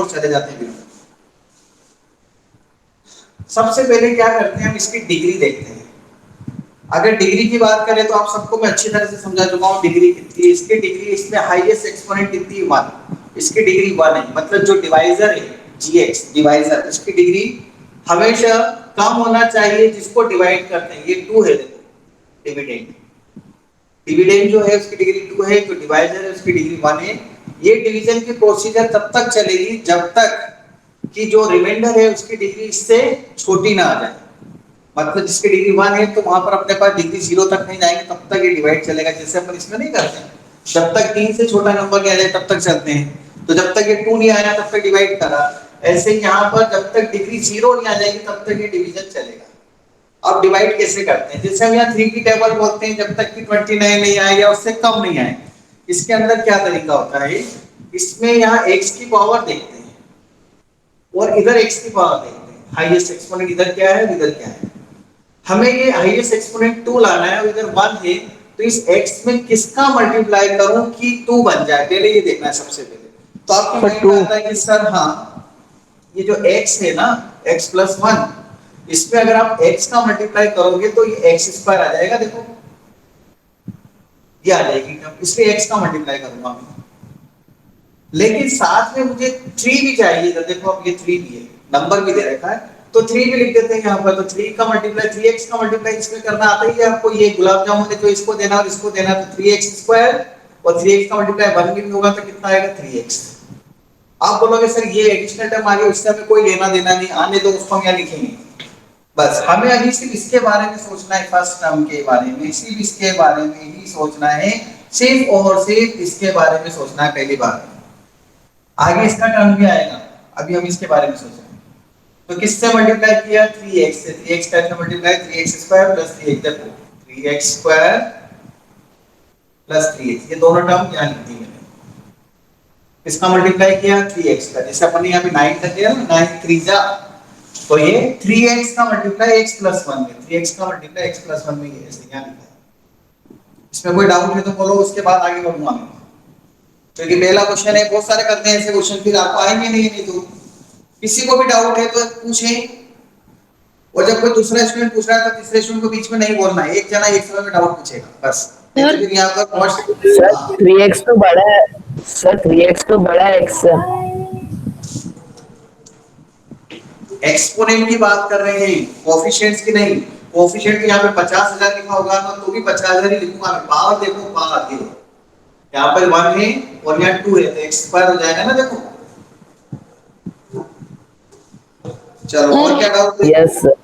और चले जाते हैं बिल्कुल। सबसे पहले क्या करते हैं, हम इसकी डिग्री देखते हैं। अगर डिग्री की बात करें तो आप सबको मैं अच्छी तरह से समझा चुका हूँ डिग्री कितनी है। इसकी डिग्री, इसमें हाईएस्ट एक्सपोनेंट कितनी है, 1। इसकी डिग्री 1 है, मतलब जो डिवाइजर है जीएक्स डिवाइजर, इसकी डिग्री हमेशा कम होना चाहिए जिसको डिवाइड करते हैं। ये 2 है, देखो डिविडेंड, डिविडेंड जो है उसकी डिग्री 2 है, जो डिवाइजर है उसकी डिग्री 1 है। ये डिवीजन की प्रोसीजर तब तक चलेगी जब तक कि जो रिमाइंडर है उसकी डिग्री इससे छोटी ना आ जाए। मतलब जिसकी डिग्री 1 है तो वहां पर अपने पास डिग्री 0 तक नहीं जाएंगे, तब तक ये डिवाइड चलेगा। जैसे अपन इसमें नहीं करते हैं, जब तक 3 से छोटा नंबर नहीं आ जाए तब तक चलते हैं। तो जब तक ये 2 नहीं आया तब तक डिवाइड करा। ऐसे ही यहाँ पर जब तक डिग्री 0 नहीं आ जाएगी तब तक ये डिवीजन चलेगा। अब डिवाइड कैसे करते हैं, जैसे हम यहाँ 3 की टेबल बोलते हैं, जब तक कि 29 नहीं आए या उससे कम नहीं आए। इसके अंदर क्या तरीका होता है, इसमें यहाँ x की पावर देखते हैं और इधर x की पावर देखते हैं। हाईएस्ट एक्सपोनेंट इधर क्या है, इधर क्या है। हमें ये हाईएस्ट एक्सपोनेंट 2 लाना है और इधर 1 है, तो इस x में किसका मल्टीप्लाई करूं कि 2 बन जाए, पहले ये देखना है सबसे पहले। तो आपको माइंड में आता है कि सर हाँ, ये जो x है ना, x प्लस 1, इसमें अगर आप x का मल्टीप्लाई करोगे तो ये x स्क्वायर आ जाएगा। देखो ये आ जाएगी, इसलिए x का मल्टीप्लाई करूंगा मैं। लेकिन साथ में मुझे 3 भी चाहिए था। देखो अब ये 3 भी है, नंबर भी दे रखा है, तो 3 भी लिख देते हैं यहाँ पर। तो 3 का मल्टीप्लाई 3x का मल्टीप्लाई इसमें करना आता ही है आपको। ये गुलाब जामुन है तो इसको देना और इसको देना, तो 3x स्क्वायर, और 3x का मल्टीप्लाई 1 भी होगा तो कितना आएगा, 3x। आप बोलोगे सर ये एडिशनल टर्म आ गया, उससे हमें कोई लेना देना नहीं, आने दो उसको हम यहाँ लिखेंगे। बस हमें अभी सिर्फ इसके बारे में सोचना है, फर्स्ट टर्म के बारे में, सिर्फ इसके बारे में ही सोचना है, सिर्फ और सिर्फ इसके बारे में सोचना है पहली बार। आगे इसका टर्म भी आएगा, अभी हम इसके बारे में सोच रहे हैं। तो किससे मल्टीप्लाई किया, 3x से। 3x का multiply 3x square plus 3x, देखो 3x स्क्वायर प्लस 3x, ये दोनों टर्म यहाँ लिख दी मैंने। इसका मल्टीप्लाई किया 3x का, जैसे अपन ने यहाँ पे 9 कर दिया ना, 9 3 जा, तो ये 3x का मल्टीप्लाई x प्लस 1 में, 3x का मल्टीप्लाई x प्लस 1 में, ये ऐसे यहाँ लिखा है। इसमें कोई डाउट है तो बोलो, उसके बाद आगे बढ़ूंगा मैं, क्योंकि पहला क्वेश्चन है, बहुत सारे करते हैं ऐसे क्वेश्चन, फिर आपको आएंगे नहीं तो किसी को भी डाउट है तो पूछें। और जब कोई दूसरा स्टूडेंट पूछ रहा है तो तीसरे स्टूडेंट को बीच में नहीं बोलना है, एक जना एक समय में डाउट पूछेगा बस, नहीं तो फिर यहाँ पर सर 3x तो बड़ा है, सर 3x तो बड़ा है x से। एक्सपोनेंट की बात कर रहे हैं, कोएफिशिएंट्स की नहीं। कोएफिशिएंट यहाँ पे 50,000 लिखा होगा तो भी 50,000 ही लिखूंगा मैं। पावर देखो, पावर देखो, यहाँ पर 1 है और यहाँ 2 है, तो x स्क्वायर हो जाएगा ना। देखो चलो और क्या डाउट है? Yes sir.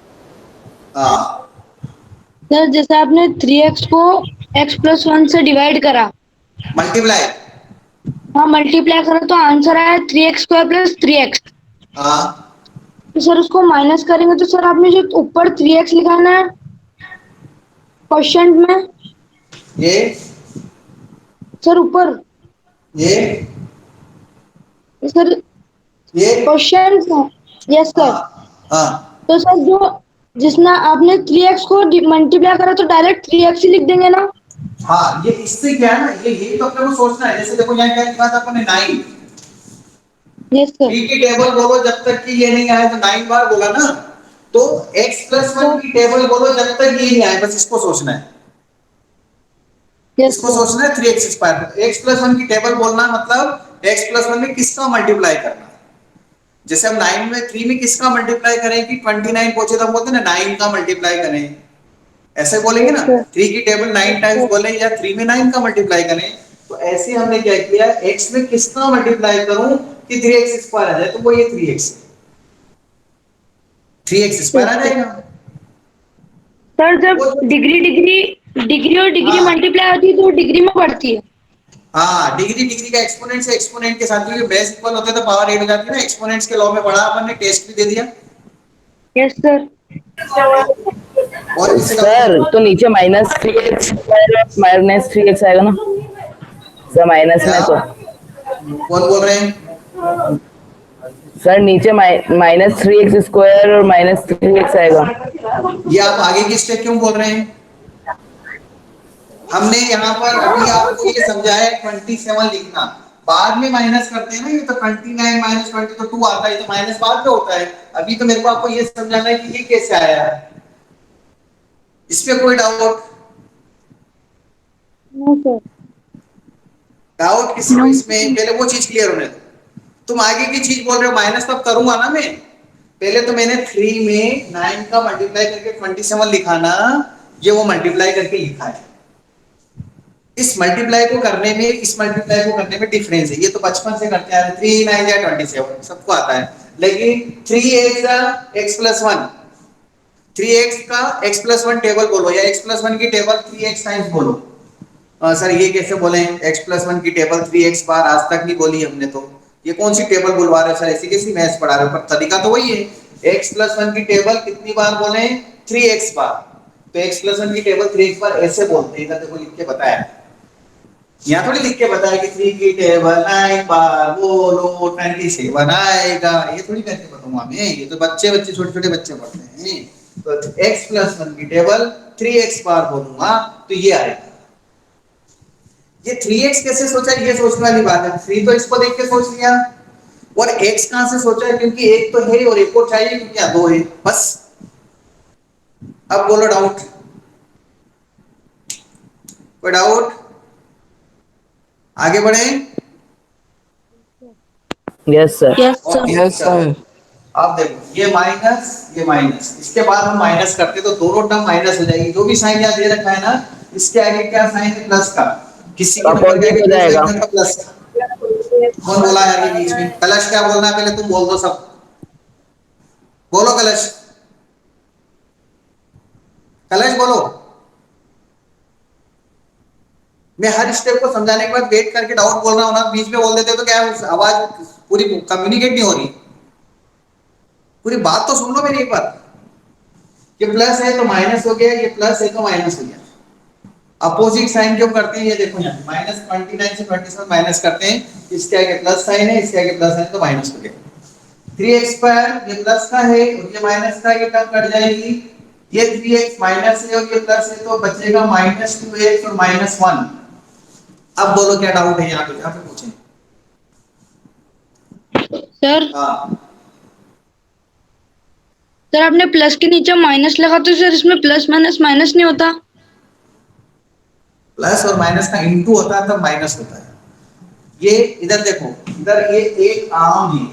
हाँ सर जैसे आपने 3x को x प्लस 1 से डिवाइड करा, मल्टीप्लाई, हाँ मल्टीप्लाई करा, तो आंसर आया 3x स्क्वायर प्लस 3x। हाँ तो सर उसको माइनस करेंगे तो सर आपने जो ऊपर 3x लिखाना है क्वेश्चन में, ये सर ऊपर, ये सर ये क्वेश्चन, यस सर। हाँ हाँ तो सर जो जिसमें आपने 3x को मल्टीप्लाई करा तो डायरेक्ट 3x ही लिख देंगे ना। हाँ, ये इससे क्या है ना, ये यही तो अपने को सोचना है। जैसे देखो यहाँ क्या लिखा था अपन ने, 9। Yes sir. 3 की टेबल बोलो जब तक कि ये नहीं आए, तो 9 बार बोला ना। तो x प्लस 1 की टेबल बोलो जब तक ये नहीं आए, बस इसको सोचना है। यस इसको सर। सोचना है 3x स्क्वायर। x प्लस 1 की टेबल बोलना मतलब x प्लस 1 में किसका मल्टीप्लाई करना। जैसे हम 9 में 3 में किसका मल्टीप्लाई करें कि 29 पहुंचे तो हम बोलते हैं ना 9 का मल्टीप्लाई करें, ऐसे बोलेंगे ना। 3 की टेबल 9 टाइम्स बोले या 3 में 9 का मल्टीप्लाई करें। तो ऐसे हमने क्या किया, x में किसका मल्टीप्लाई करूं कि 3x स्क्वायर आ जाए, तो वो ये 3x स्क्वायर आ जाएगा। सर जब डिग्री डिग्री डिग्री और डिग्री हाँ मल्टीप्लाई होती है तो डिग्री में बढ़ती है। हाँ, डिग्री डिग्री का एक्सपोनेंट से एक्सपोनेंट के साथ, क्योंकि बेस इक्वल होता है तो पावर 8 हो जाती है ना। एक्सपोनेंट्स के लॉ में पढ़ा अपन ने, टेस्ट भी दे दिया। Yes sir. और किसी का सर तो नीचे माइनस 3x माइनस 3x आएगा ना सर, माइनस क्या, में तो। कौन बोल रहे हैं? सर नीचे माइनस 3x स्क्वायर और माइनस 3x आएगा। ये आप आगे की स्टेप क्यों बोल रहे हैं? हमने यहाँ पर अभी आपको ये समझाया 27 लिखना, बाद में माइनस करते हैं ना, ये तो 29 माइनस 20 तो 2 आता है, तो माइनस बाद में होता है। अभी तो मेरे को आपको ये समझाना है कि ये कैसे आया है। इसमें कोई डाउट? No sir. डाउट किसी को इसमें? पहले वो चीज क्लियर होने दो। तुम आगे की चीज बोल रहे हो, माइनस तब करूंगा ना मैं। पहले तो मैंने 3 में 9 का मल्टीप्लाई करके 27 लिखा ना, ये वो मल्टीप्लाई करके लिखा है। इस मल्टीप्लाई को करने में, इस मल्टीप्लाई को करने में डिफरेंस है। ये तो बचपन से करते आ रहे, 3 9 या 27 सबको आता है। लेकिन 3 x प्लस 1, 3x का x प्लस 1 टेबल बोलो, या x प्लस 1 की टेबल 3x टाइम्स बोलो। सर ये कैसे बोले? x प्लस 1 की टेबल 3x बार आज तक नहीं बोली हमने तो। ये कौन सी टेबल बुलवा रहे हो सर? ऐसी कैसी मैथ्स पढ़ा रहे हो? पर तरीका तो वही है। x प्लस 1 की टेबल कितनी बार बोले? 3x बार। तो x प्लस 1 की टेबल 3x बार ऐसे बोलते हैं। इधर देखो लिख के बताया, यहाँ थोड़ी लिख के बताया कि 3 की टेबल 9 बार बोलो 27 आएगा। ये थोड़ी करके बताऊंगा मैं, ये तो बच्चे बच्चे छोटे छोटे बच्चे पढ़ते हैं। तो x प्लस 1 की टेबल 3x बार बोलूंगा तो ये आएगा। ये 3x कैसे सोचा, ये सोचने वाली बात है। 3 तो इसको देख के सोच लिया, और x कहां से सोचा? क्योंकि एक तो है और एक और चाहिए, क्योंकि यहाँ 2 है बस। अब बोलो डाउट? कोई डाउट? आगे बढ़े? Yes sir. Yes sir. Yes sir. अब देखो ये माइनस, ये माइनस, इसके बाद हम माइनस करते तो दोनों टर्म माइनस हो जाएगी। जो भी साइन यहाँ दे रखा है ना, इसके आगे क्या साइन है? प्लस का। किसी के नंबर के अपोजिट आगे हो क्या जाएगा। साइन है? प्लस का। कौन बोला यार ये बीच में? कलश क्या बोलना है पहले तुम बोल दो सब। बोलो कलश, कलश बोलो। मैं हर स्टेप को समझाने के बाद वेट करके डाउट बोल रहा हूं ना, बीच में बोल देते तो क्या आवाज पूरी कम्युनिकेट नहीं हो रही। पूरी बात तो सुन लो मेरी एक बार। ये प्लस है तो माइनस हो गया, ये प्लस है तो माइनस हो गया। अपोजिट साइन क्यों करते हैं? ये देखो यहाँ माइनस 29 से 27 माइनस करते हैं, इसके आगे प्लस साइन है, इसके आगे प्लस साइन तो माइनस हो गया। 3x स्क्वायर ये प्लस का है और ये माइनस का, ये टर्म कट जाएगी। ये 3x माइनस है और ये प्लस है, तो बचेगा -2x और -1। अब बोलो क्या डाउट है यहाँ पे पूछें। सर हाँ सर आपने प्लस के नीचे माइनस लगा तो सर इसमें प्लस माइनस माइनस नहीं होता? प्लस और माइनस का इनटू होता है तब माइनस होता है। ये इधर देखो, इधर ये एक आम है,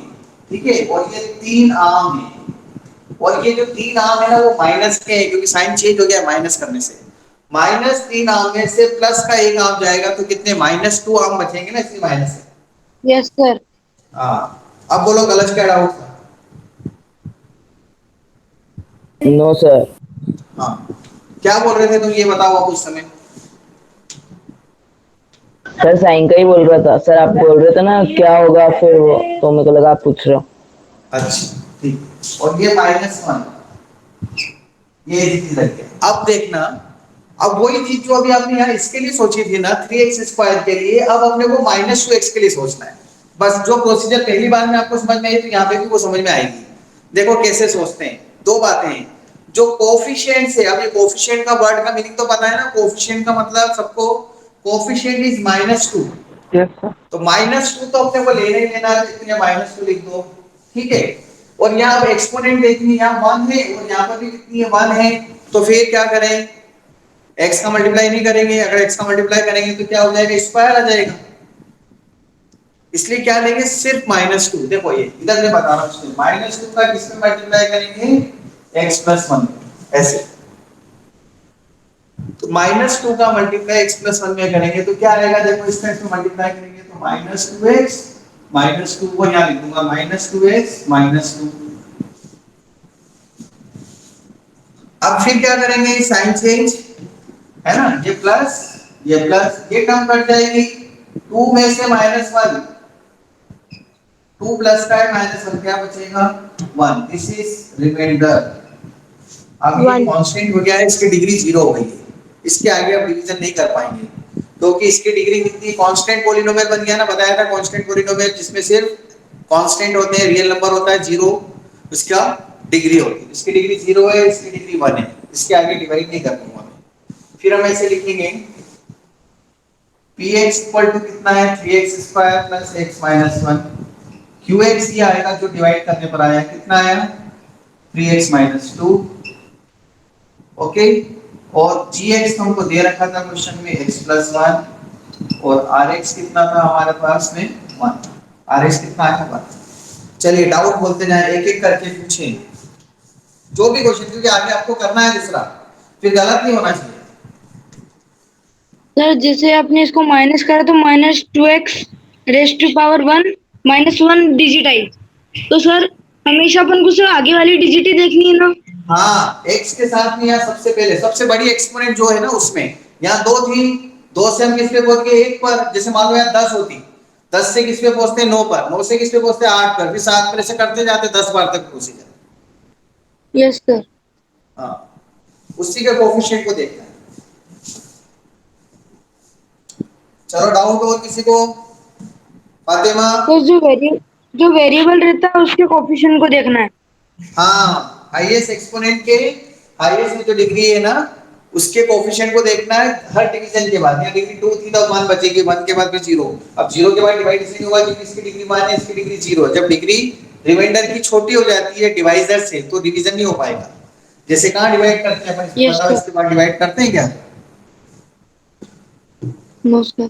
ठीक है, और ये 3 आम है, और ये जो 3 आम है ना वो माइनस के है, क्योंकि साइन चेंज हो गया माइनस करने से। -3 आम में से प्लस का एक आम जाएगा तो कितने? -2 आम बचेंगे ना, इसलिए माइनस है। Yes sir. हाँ अब बोलो गलत क्या डाउट था? No sir. हाँ क्या बोल रहे थे तुम, ये बताओ आप उस समय। सर साइन का ही बोल रहा था सर। आप बोल रहे थे ना क्या होगा फिर वो, तो मेरे को लगा आप पूछ रहे हो। अच्छा ठीक। और ये -1, ये चीज लग गया। अब देखना, अब वही चीज जो अभी आपने यहाँ इसके लिए सोची थी ना 3x स्क्वायर के लिए, अब अपने को -2x के लिए सोचना है। बस जो प्रोसीजर पहली बार में आपको समझ में आई तो यहाँ पे भी वो समझ में आएगी। देखो कैसे सोचते हैं, दो बातें हैं। जो कोफिशिएंट है, अब ये कोफिशिएंट का वर्ड का मीनिंग तो पता है ना? कोफिशिएंट का मतलब सबको, कोफिशिएंट इज -2। Yes sir. तो -2 तो अपने को लेना ही लेना है, तो -2 लिख दो, ठीक है। और यहाँ अब एक्सपोनेंट देखनी, यहाँ 1 है और यहाँ पर भी कितनी है? 1 है। तो फिर क्या करें? x का मल्टीप्लाई नहीं करेंगे। अगर x का मल्टीप्लाई करेंगे तो क्या हो जाएगा? स्क्वायर आ जाएगा। इसलिए क्या लेंगे? सिर्फ -2। देखो ये इधर मैं बता रहा हूँ, -2 का किसमें मल्टीप्लाई करेंगे? x प्लस 1 ऐसे। तो -2 का मल्टीप्लाई x प्लस 1 में करेंगे तो क्या आएगा? देखो इसका इसमें मल्टीप्लाई करेंगे तो -2x, -2 को यहाँ लिख दूंगा -2x -2। अब फिर क्या करेंगे? साइन चेंज है ना, ये प्लस ये टर्म कट जाएगी। 2 में से -1, 2 प्लस का है -1, क्या बचेगा? 1। This is remainder. अब ये 1। कांस्टेंट हो गया है, इसकी डिग्री 0 हो गई है। इसके आगे आप डिवीजन नहीं कर पाएंगे, क्योंकि इसकी डिग्री कितनी? कांस्टेंट पॉलिनोमियल बन गया ना, बताया था कांस्टेंट पॉलिनोमियल जिसमें सिर्फ कांस्टेंट होते हैं, रियल नंबर होता है 0, उसका डिग्री होती है। इसकी डिग्री 0 है, इसकी डिग्री 1 है। इसके आगे डिवाइड नहीं कर पाऊंगा। फिर हम ऐसे लिखेंगे पी एक्स इक्वल टू कितना है 3x² plus x minus 1। Q x ये आएगा जो डिवाइड करने पर आया, कितना आया 3x माइनस 2। ओके, और जी एक्स हमको दे रखा था क्वेश्चन में x प्लस 1, और आर एक्स कितना था हमारे पास में 1। आर एक्स कितना आया 1। चलिए डाउट बोलते जाए, एक एक करके पूछें जो भी क्वेश्चन, क्योंकि आगे आपको करना है दूसरा, फिर गलत नहीं होना चाहिए। सर जैसे आपने इसको माइनस करा तो -2x raised to power 1 -1 digit आई, तो सर हमेशा अपन को सर आगे वाली डिजिट ही देखनी है ना। हाँ, x के साथ में यहाँ सबसे पहले सबसे बड़ी एक्सपोनेंट जो है ना उसमें, यहाँ दो थी, दो से हम किस पे पहुंच गए एक पर, जैसे मान लो यहाँ 10 होती, 10 से किस पे पहुंचते हैं 9 पर, 9 से किस पे पहुंचते हैं 8 पर, फिर 7 पर, ऐसे करते जाते 10 बार तक प्रोसीजर। Yes sir. हाँ, उसी के कोफिशिएंट को देखना है। चलो डाउट और किसी को, फातिमा। तो जो वेरिएबल रहता है उसके कोफिशिएंट को देखना है। हाँ, हाईएस्ट एक्सपोनेंट के हाईएस्ट में जो डिग्री है ना उसके कोफिशिएंट को देखना है हर डिवीजन के बाद। यहाँ डिग्री 2 थी तो 1 बचेगी, 1 के बाद फिर 0। अब 0 के बाद डिवाइड इसलिए नहीं होगा क्योंकि इसकी डिग्री 1 है, इसकी डिग्री 0 है। जब डिग्री रिमाइंडर की छोटी हो जाती है डिवाइजर से तो डिवीजन नहीं हो पाएगा। जैसे कहाँ डिवाइड करते हैं अपन, इसको यस बताओ, सर। इसके बाद डिवाइड करते हैं क्या? No sir.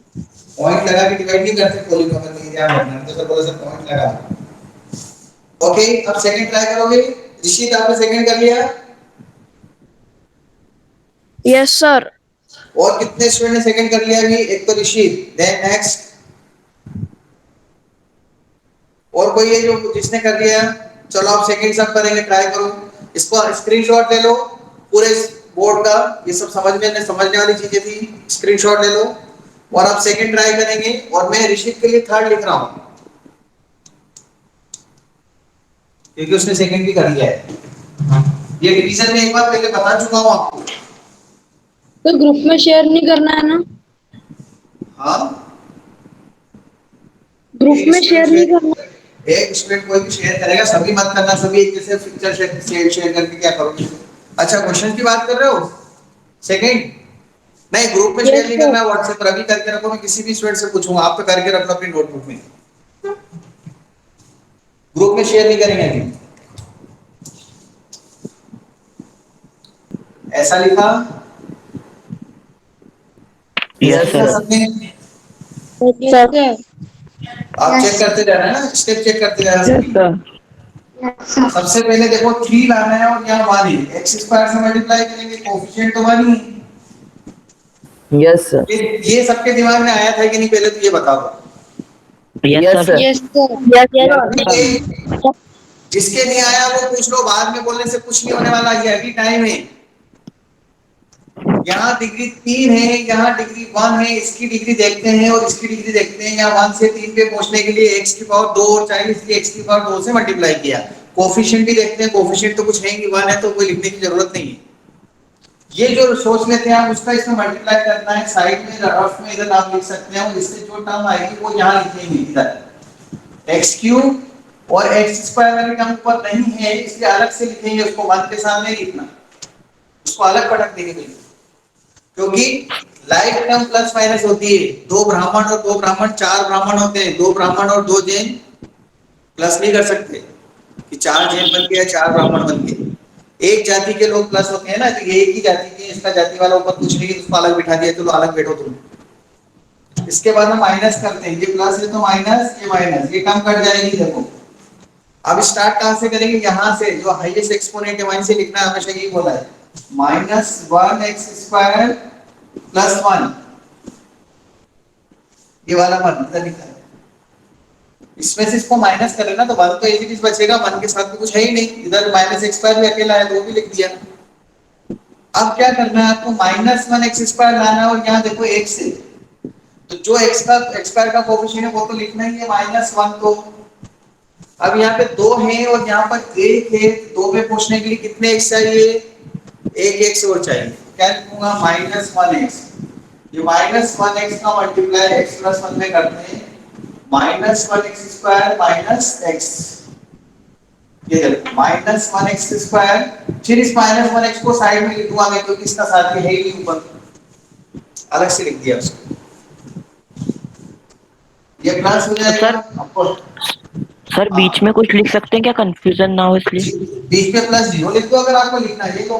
पॉइंट लगा के डिवाइड नहीं करते, पॉलीनोमियल में क्या करना है, तो सर बोला सर पॉइंट लगा। ओके, अब सेकंड ट्राई करोगे। ऋषित आपने सेकंड कर लिया? Yes sir. और कितने स्टूडेंट ने सेकंड कर लिया अभी? एक तो ऋषित, देन नेक्स्ट, और कोई है जो जिसने कर लिया? चलो आप सेकंड सब करेंगे, ट्राई करो। इसको स्क्रीनशॉट ले लो पूरे बोर्ड का, ये सब समझने वाली चीजें थी, स्क्रीनशॉट ले लो और आप सेकंड ट्राई करेंगे। और मैं ऋषित के लिए थर्ड लिख रहा हूं क्योंकि उसने सेकंड भी कर लिया है। ये डिवीजन में एक बार पहले बता चुका हूं आपको। तो ग्रुप में शेयर नहीं करना है ना। हाँ, ग्रुप एक में शेयर नहीं करना। एक स्टूडेंट कोई भी शेयर करेगा, सभी मत करना, सभी एक जैसे पिक्चर शेयर करके क्या करोगे? अच्छा, क्वेश्चन की बात कर रहे हो सेकंड? नहीं, ग्रुप में शेयर यस नहीं सर। करना, व्हाट्सएप पर अभी करके रखो, मैं किसी भी स्टूडेंट से पूछूंगा, आप तो करके रख लो अपनी नोटबुक में। ग्रुप में शेयर नहीं करेंगे अभी। ऐसा लिखा? ऐसा यस लिखा सर। सबने? Yes sir. आप चेक करते जाना ना, स्टेप चेक करते जाना यस सभी। सर। सबसे पहले देखो 3 लाना है और यहाँ 1 है, x स्क्वायर से मल्टीप्लाई करेंगे, कोएफिशिएंट तो 1 ही। Yes sir. ये सबके दिमाग में आया था कि नहीं, पहले तो ये बताओ। Yes sir. Yes sir. अभी जिसके नहीं आया वो पूछ लो, बाद में बोलने से कुछ नहीं होने वाला, ये अभी टाइम है। यहाँ डिग्री 3 है, यहाँ डिग्री 1 है, इसकी डिग्री देखते हैं और इसकी डिग्री देखते हैं। यहाँ 1 से 3 पे पहुंचने के लिए x की पावर 2 और चाहिए, इसलिए x की पावर 2 से मल्टीप्लाई किया। कोफिशिएंट भी देखते हैं, कोफिशिएंट तो कुछ है नहीं, 1 है तो कोई लिखने की जरूरत नहीं है। ये जो सोच लेते हैं आप उसका इसमें मल्टीप्लाई करना है, साइड में रफ में इधर आप लिख सकते हैं, और इससे जो टर्म आएगी वो यहाँ लिखेंगे इधर x क्यूब, और x स्क्वायर वाली टर्म ऊपर नहीं है इसलिए अलग से लिखेंगे, उसको 1 के सामने लिखना, उसको अलग पटक देंगे बिल्कुल। क्योंकि लाइक टर्म प्लस माइनस होती है, 2 ब्राह्मण और 2 ब्राह्मण 4 ब्राह्मण होते हैं, 2 ब्राह्मण और 2 जैन प्लस नहीं कर सकते कि 4 जैन बन गया 4 ब्राह्मण बन गए। एक जाति के लोग प्लस होते हैं ना, तो ये एक ही जाति के, इसका जाति वाला ऊपर कुछ नहीं है, उसको अलग बिठा दिया, चलो अलग बैठो तुम। इसके बाद हम माइनस करते हैं, ये प्लस है तो माइनस, ये माइनस, ये कम कट जाएगी। देखो अब स्टार्ट कहां से करेंगे? यहां से, जो हाईएस्ट एक्सपोनेंट है वहीं से लिखना है, हमेशा यही बोला है, -1x स्क्वायर प्लस 1, ये वाला 1 इधर लिखा है। इसमें से इसको माइनस करें ना तो 1 तो एज बचेगा, 1 के साथ भी कुछ है ही नहीं, इधर -x स्क्वायर भी अकेला है तो वो भी लिख दिया। अब क्या करना है आपको? -1x स्क्वायर लाना है, और यहाँ देखो x है तो जो x स्क्वायर का कोएफिशिएंट है वो तो लिखना ही है -1 को। अब यहाँ पे 2 है और यहाँ पर 1 है, 2 पे पूछने के लिए कितने x चाहिए? 1 x और चाहिए, क्या लिखूंगा? -1x। ये -1x का मल्टीप्लाई x प्लस 1 में करते हैं, -1x स्क्वायर माइनस x, ये देखो -1x स्क्वायर, फिर इस -1x को साइड में लिखूंगा मैं क्योंकि इसका साथ ही है ही ऊपर, अलग से लिख दिया उसको। ये प्लस हो जाएगा सर आपको। सर हाँ, बीच में कुछ लिख सकते हैं क्या, कंफ्यूजन ना हो इसलिए? बीच में प्लस जीरो लिख दो अगर आपको लिखना है तो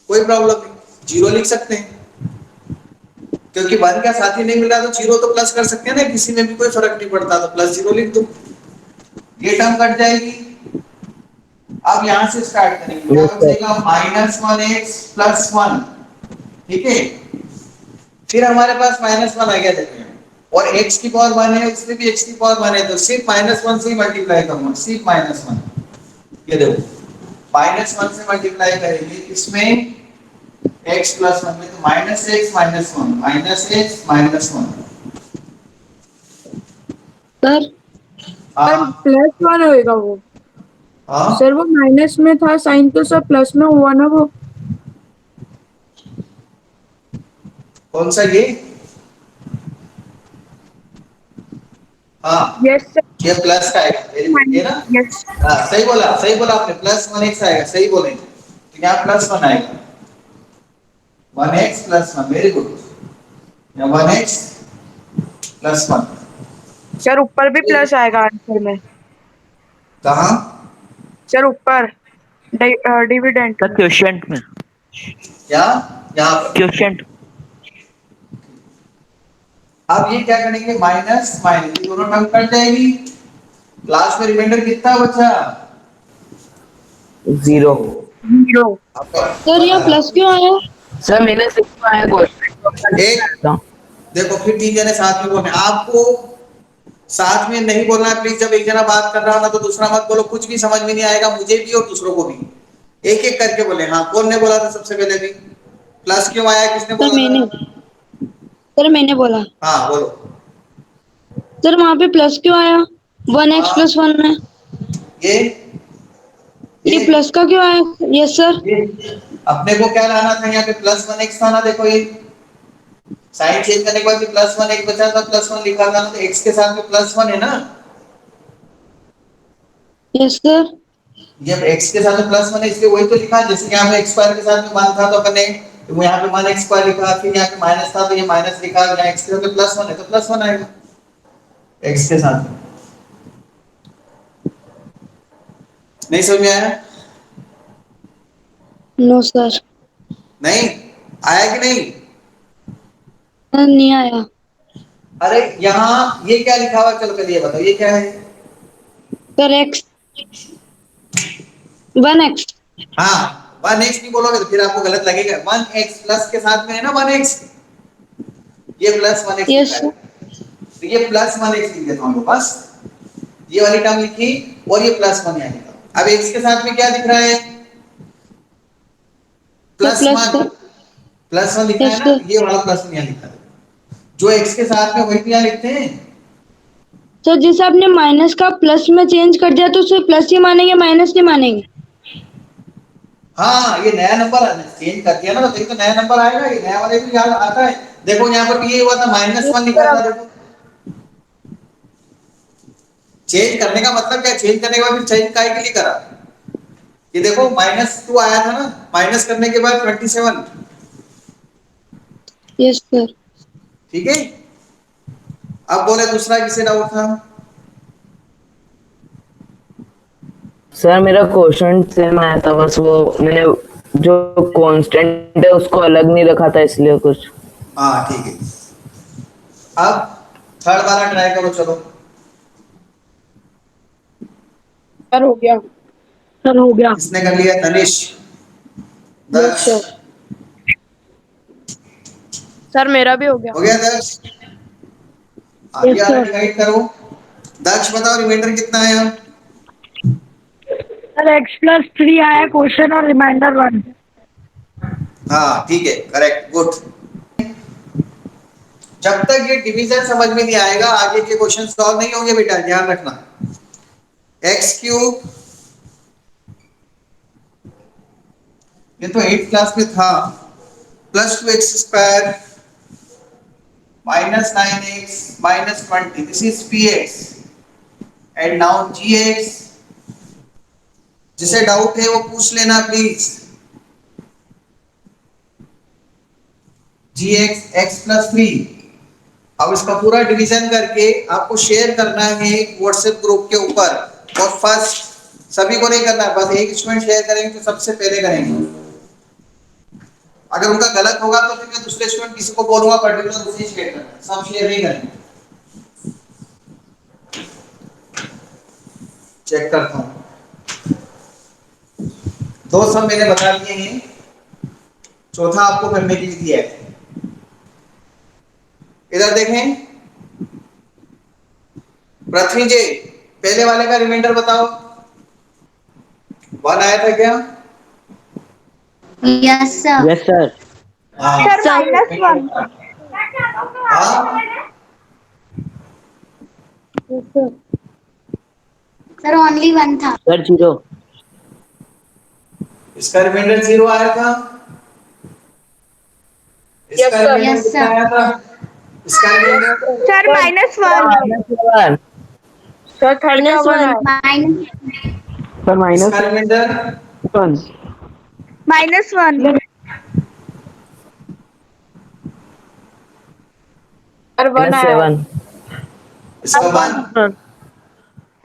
कोई प्रॉब्लम नहीं, जीरो लिख सकते हैं क्योंकि वन का साथी नहीं मिला तो जीरो तो प्लस कर सकते हैं ना, किसी में भी कोई फर्क नहीं पड़ता, तो प्लस जीरो लिख दो, ये टर्म कट जाएगी। अब यहां से स्टार्ट करेंगे, क्या यस सर। बचेगा -1x + 1, ठीक है। फिर हमारे पास -1 आ गया देखिए, और x की पावर 1 है, उसमें भी x की पावर 1 है, तो सिर्फ -1 से ही मल्टीप्लाई करूंगा, सिर्फ -1। ये देखो -1 से मल्टीप्लाई करेंगे इसमें x + 1 में, तो -x -1 -x -1। सर सर हाँ +1 होएगा वो। हाँ, सर वो माइनस में था साइन, तो सर प्लस में हुआ ना वो। कौन सा ये? हाँ, यस सर। ये प्लस का आएगा, वेरी गुड, ये ना। यस। हाँ सही बोला आपने, +1x आएगा, सही बोले, तो यहाँ +1 आएगा, 1x + 1, वेरी गुड, या 1x + 1। सर ऊपर भी प्लस आएगा आंसर में। कहाँ? सर ऊपर डिविडेंड। सर क्वेश्चन में, क्या? यहाँ पर। क्वेश्चन। अब ये क्या करेंगे, माइनस माइनस, ये दोनों टर्म कट जाएगी, क्लास में रिमाइंडर कितना बचा? 0। 0। आपका सर 1 यहाँ आ प्लस रहा क्यों आया? सर मैंने सिर्फ आया है। एक क्वेश्चन। देखो, फिर 3 जने साथ में बोलने, आपको साथ में नहीं बोलना है प्लीज, जब एक जना बात कर रहा हो ना तो दूसरा मत बोलो, कुछ भी समझ में नहीं आएगा, मुझे भी और दूसरों को भी। एक एक करके बोले। हाँ, कौन ने बोला था सबसे पहले भी? प्लस क्यों आया, किसने सर बोला मैंने था? सर मैंने बोला। हाँ बोलो। सर वहाँ पे प्लस क्यों आया 1x हाँ, + 1 में? ये ये ये प्लस का क्यों आया? Yes sir. ये अपने को क्या लाना था यहाँ पे, +1x था ना, देखो ये साइन चेंज करने के बाद +1x बचा था, +1 लिखा था ना, तो x के साथ में +1 है ना, यस सर। ये x के साथ में +1 है, इसलिए वही तो लिखा, जैसे यहाँ पे x² के साथ में 1 था तो अपने तो यहाँ पे 1x² लिखा, फिर यहाँ पे माइनस था तो ये माइनस लिखा, यहाँ x के साथ में +1 है तो +1 आएगा x के साथ में। नहीं समझ में आया? No sir. नहीं आया कि नहीं? नहीं आया। अरे यहाँ ये क्या लिखा हुआ, चलो पहले ये बताओ ये क्या है? Sir x 1x। हाँ, 1x नहीं बोलोगे तो फिर आपको गलत लगेगा, 1x प्लस के साथ में है ना 1x, ये +1x यस लिखा है, सर। तो ये +1x लिख देता हूँ बस, ये वाली टर्म लिखी और ये +1 यहाँ लिखा। अब x के साथ में क्या दिख रहा है? सर प्लस +1, का। +1 लिखा है यस ना, सर। ये वाला +1 यहाँ लिखा है, जो x के साथ में वही तो यहाँ लिखते हैं। सर जैसे आपने माइनस का प्लस में चेंज कर दिया तो उसे प्लस ही मानेंगे, माइनस नहीं मानेंगे? हाँ, ये नया नंबर चेंज कर दिया ना, तो देखो नया नंबर आएगा, ये नया वाले भी याद आता है। देखो यहाँ पर भी ये हुआ था, -1 लिखा था, देखो चेंज करने का मतलब क्या, चेंज करने के बाद फिर चेंज काहे के लिए करा? ये देखो -2 आया था ना, माइनस करने के बाद 27, यस सर। ठीक है। अब बोले दूसरा किसे डाउट था? सर मेरा क्वेश्चन सेम आया था, बस वो मैंने जो कांस्टेंट है उसको अलग नहीं रखा था इसलिए कुछ। हाँ ठीक है। अब थर्ड वाला ट्राई करो, चलो। सर हो गया। सर हो गया। किसने कर लिया? तनिष, यस दक्ष, सर। सर मेरा भी हो गया। हो गया दक्ष? आगे यस आगे सर। डिवाइड करो। दक्ष बताओ रिमाइंडर कितना आया? सर x + 3 आया क्वेश्चन और रिमाइंडर 1। हाँ ठीक है, करेक्ट, गुड। जब तक ये डिवीजन समझ में नहीं आएगा आगे के क्वेश्चन सॉल्व नहीं होंगे बेटा, ध्यान रखना। x³ ये तो 8th क्लास में था, +2x² -9x -20, this is px and now gx। जिसे डाउट है वो पूछ लेना प्लीज। gx x + 3, अब इसका पूरा डिवीजन करके आपको शेयर करना है व्हाट्सएप ग्रुप के ऊपर। और फर्स्ट सभी को नहीं करना है, बस एक स्टूडेंट शेयर करेंगे तो सबसे पहले करेंगे। अगर उनका गलत होगा तो फिर मैं दूसरे स्टूडेंट किसी को बोलूंगा पर्टिकुलर उसे शेयर करना है, सब शेयर नहीं करेंगे। चेक करता हूं, दो सब मैंने बता दिए हैं, चौथा आपको करने के लिए दिया है। इधर देखें, पृथ्वी जी पहले वाले का रिमाइंडर बताओ, 1 आया था क्या? Yes sir. Yes sir. हाँ सर -1। हाँ सर ओनली 1 था। सर 0। इसका रिमाइंडर 0 आया था। इसका sir. रिमाइंडर Yes, कितना sir. आया था? इसका रिमाइंडर सर -1। -1 सर थर्ड का 1 है। माइनस सर इसका रिमाइंडर -1। -1। सर 1 आया। -7 इसका 1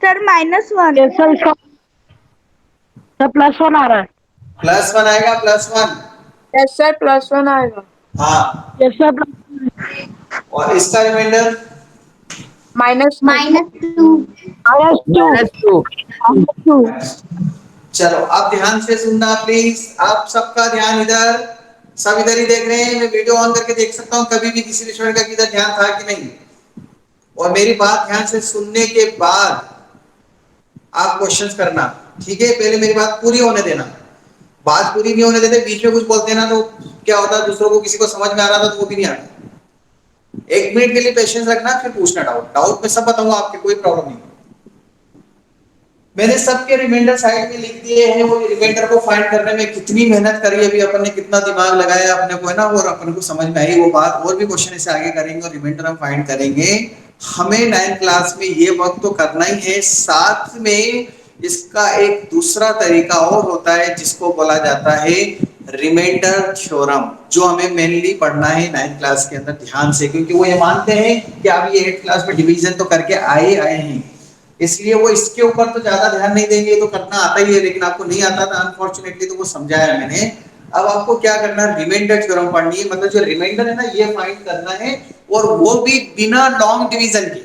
सर -1। यस सर सर +1 आ रहा है। +1 आएगा, +1। यस सर +1 आएगा। हाँ, यस सर और इसका रिमाइंडर -2 -2। -2 -2 चलो अब ध्यान से सुनना प्लीज, आप सबका ध्यान इधर, सब इधर ही देख रहे हैं। मैं वीडियो ऑन करके देख सकता हूँ कभी भी किसी भी स्टूडेंट का किधर ध्यान था कि नहीं। और मेरी बात ध्यान से सुनने के बाद आप क्वेश्चंस करना, ठीक है? पहले मेरी बात पूरी होने देना, बात पूरी नहीं होने देते, बीच में कुछ बोलते ना तो क्या होता है, दूसरों को किसी को समझ में आ रहा था तो वो भी नहीं आता। 1 मिनट के लिए पेशेंस रखना, फिर पूछना डाउट में सब बताऊंगा आपके, कोई प्रॉब्लम नहीं। मैंने सबके रिमाइंडर साइड में लिख दिए हैं। वो रिमाइंडर को फाइंड करने में कितनी मेहनत करी, अभी अपन ने कितना दिमाग लगाया अपने को, है ना, और अपन को समझ में आई वो बात। और भी क्वेश्चन इससे आगे करेंगे और रिमाइंडर हम फाइंड करेंगे। हमें 9th क्लास में ये वर्क तो करना ही है, साथ में इसका एक दूसरा तरीका और होता है जिसको बोला जाता है रिमाइंडर थ्योरम, जो हमें मेनली पढ़ना है 9th क्लास के अंदर ध्यान से, क्योंकि वो ये मानते हैं कि आप ये 8th क्लास में डिवीजन तो करके आए हैं, इसलिए वो इसके ऊपर तो ज्यादा ध्यान नहीं देंगे। तो करना आता ही है, लेकिन आपको नहीं आता था अनफॉर्चुनेटली, तो वो समझाया मैंने। अब आपको क्या करना है, रिमाइंडर थ्योरम पढ़नी है, मतलब जो रिमाइंडर है ना ये फाइंड करना है, और वो भी बिना लॉन्ग डिवीजन के।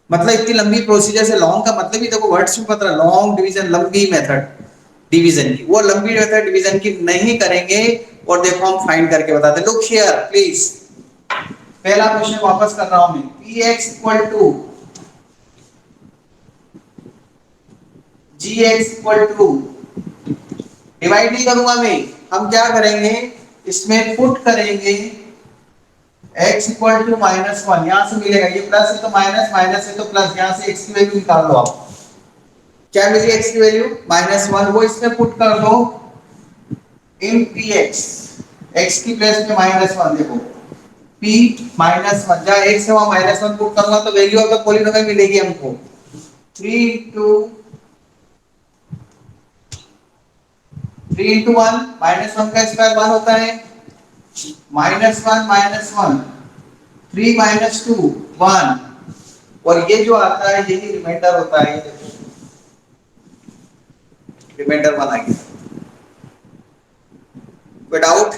मतलब इतनी लंबी प्रोसीजर से, लॉन्ग का मतलब ही देखो वर्ड्स में पता है, लॉन्ग डिवीजन, लंबी मेथड डिवीजन की, वो लंबी मेथड डिवीजन की नहीं करेंगे। और देखो हम फाइंड करके बताते हैं। लुक हियर प्लीज, पहला क्वेश्चन वापस कर रहा हूं मैं, px equal to gx equal to, divide नहीं करूंगा मैं, हम क्या करेंगे इसमें पुट करेंगे x इक्वल टू -1, यहां से मिलेगा, ये प्लस है तो माइनस, माइनस है तो प्लस, यहां से x की वैल्यू निकाल लो आप, क्या मिली x की वैल्यू -1, वो इसमें पुट कर दो इन px, x की प्लेस में -1, देखो p -1, जहां x है वहां -1 पुट करूंगा तो वैल्यू ऑफ द पॉलिनोमियल मिलेगी हमको 3 into 1, -1 का स्क्वायर 1 होता है, -1 -1, 3 -2 1, और ये जो आता है यही रिमाइंडर होता है। रिमाइंडर 1 आ गया। कोई डाउट?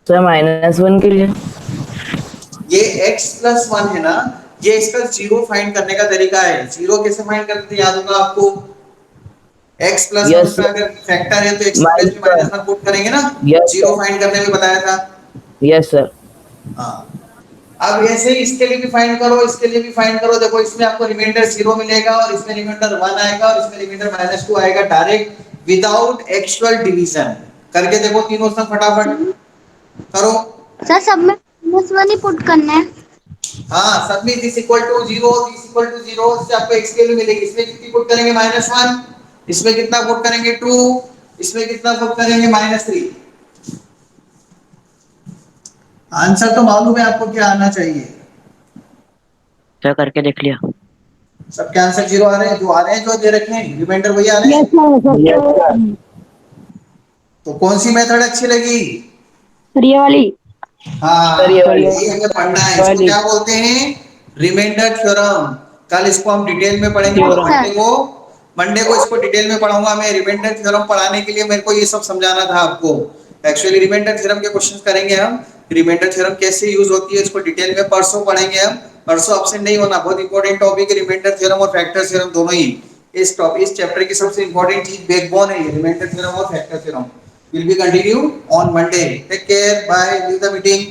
सर -1 के लिए ये x प्लस 1 है ना, ये इसका जीरो फाइंड करने का तरीका है। जीरो कैसे फाइंड करते हैं याद होगा आपको, x प्लस Yes, 1 का अगर फैक्टर है तो x की प्लेस में Minus -1 पुट करेंगे ना, Yes, जीरो sir. फाइंड करने में बताया था। Yes sir. हाँ, अब ऐसे ही इसके लिए भी फाइंड करो, इसके लिए भी फाइंड करो। देखो इसमें आपको रिमाइंडर 0 मिलेगा, और इसमें रिमाइंडर 1 आएगा, और इसमें रिमाइंडर -2 आएगा, डायरेक्ट विदाउट एक्चुअल डिवीजन। करके देखो तीनों सब फटाफट करो। सर सब में -1 ही पुट करना है। हाँ, सब में this equal to 0, this equal to 0 से आपको x की वैल्यू मिलेगी। इसमें कितनी पुट करेंगे -1, इसमें कितना पुट करेंगे 2, इसमें कितना पुट करेंगे -3। आंसर तो मालूम है आपको क्या आना चाहिए। सर करके देख लिया। सबके आंसर 0 आ रहे हैं, जो आ रहे हैं, जो दे रखे हैं रिमाइंडर वही आ रहे हैं। तो कौन सी मेथड अच्छी लगी? ये वाली। हाँ सर, ये वाली। ये हमें पढ़ना है, इसको क्या बोलते हैं? Remainder theorem. कल इसको हम डिटेल में पढ़ेंगे। Yes, sir. मंडे को इसको डिटेल में पढ़ाऊंगा मैं। रिमाइंडर थ्योरम पढ़ाने के लिए मेरे को ये सब समझाना था आपको। एक्चुअली रिमाइंडर थ्योरम के क्वेश्चंस करेंगे हम। रिमाइंडर थ्योरम कैसे यूज होती है इसको डिटेल में परसों पढ़ेंगे हम। परसों एब्सेंट नहीं होना, बहुत इंपॉर्टेंट टॉपिक है रिमाइंडर थ्योरम और फैक्टर थ्योरम दोनों ही। इस चैप्टर की सबसे इंपॉर्टेंट चीज बैकबोन है रिमाइंडर थ्योरम और factor theorem. Will be continue on Monday. Take care. Bye. Leave the meeting.